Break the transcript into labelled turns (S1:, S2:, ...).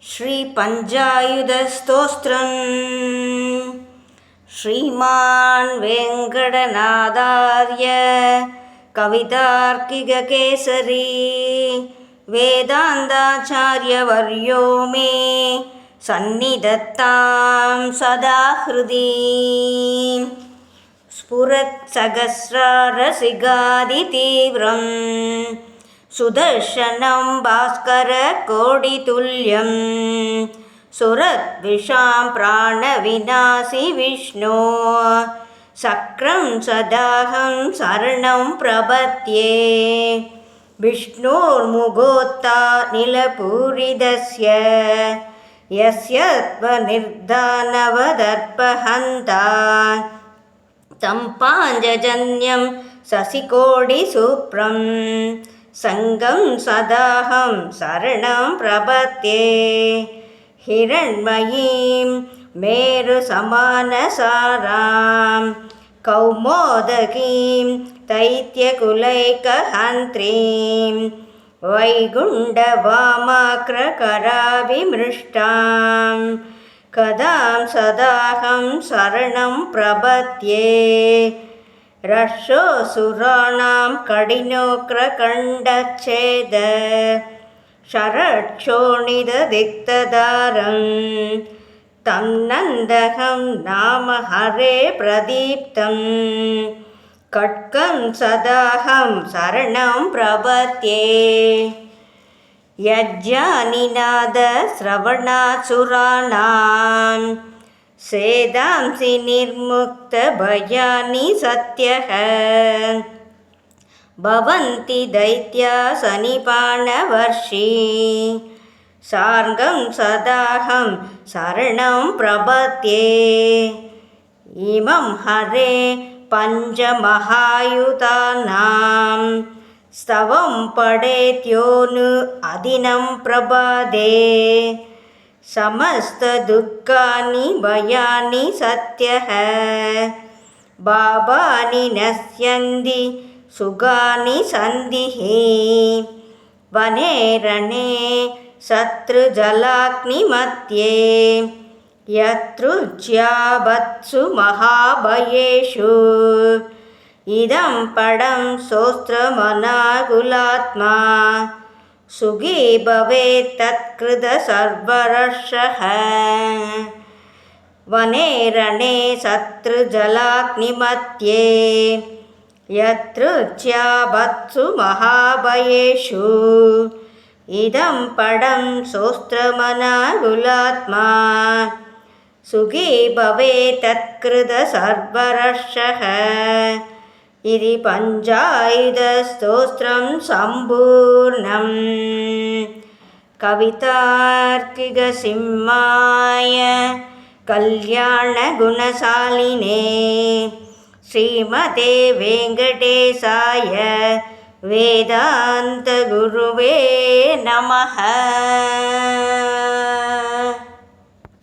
S1: श्रीपञ्चायुधस्तोत्रम् श्रीमान् वेङ्कटनाथार्य कवितार्किककेसरी वेदान्ताचार्यवर्यो मे सन्निधत्तां सदा हृदि स्फुरत्सहस्रारसिगादितीव्रं सुदर्शनं भास्करकोटितुल्यं सुरद्विषां प्राणविनाशि विष्णो शक्रं सदाहं शरणं प्रपद्ये विष्णोर्मुखोत्तानिलपूरितस्य यस्य त्वनिर्धानवदर्पहन्ता सम्पाञ्जन्यं शशिकोटिशुभ्रं सङ्गं सदाहं शरणं प्रपद्ये हिरण्मयीं मेरुसमानसारां कौमोदकीं दैत्यकुलैकहन्त्रीं वैकुण्ठवामाक्रकराभिमृष्टां कदां सदाहं शरणं प्रपद्ये रक्षोऽसुराणां कठिनोग्रकण्ठच्छेद शरक्षोणितदिक्तदारं तं नन्दकं नाम हरे प्रदीप्तं खड्गं सदाहं शरणं प्रपद्ये यज्ञानिनादश्रवणासुराणां सेदांसि निर्मुक्तभयानि सत्यः भवन्ति दैत्या सनिपाणवर्षी सार्गं सदाहं शरणं प्रपद्ये इमं हरे पञ्चमहायुधानां स्तवं पठेद्योनु अदिनं प्रभाते समस्तदुःखानि भयानि सत्यः पापानि नश्यन्ति सुखानि सन्ति वने रणे शत्रुजलाग्निमध्ये यत्रुच्यावत्सु महाभयेषु इदं पदं स्तोत्रमनाकुलात्मा सुखी भवेत् तत्कृत सर्वरक्षः वने रणे शत्रुजलाग्निमध्ये यत्रुच्यावत्सु महाभयेषु इदं पदं स्तोत्रमनाकुलात्मा सुखी भवेत् तत्कृत सर्वरक्षः इति पञ्चायुधस्तोत्रं सम्पूर्णम् कवितार्किकसिंहाय कल्याणगुणशालिने श्रीमते वेङ्कटेशाय वेदान्तगुरुवे नमः।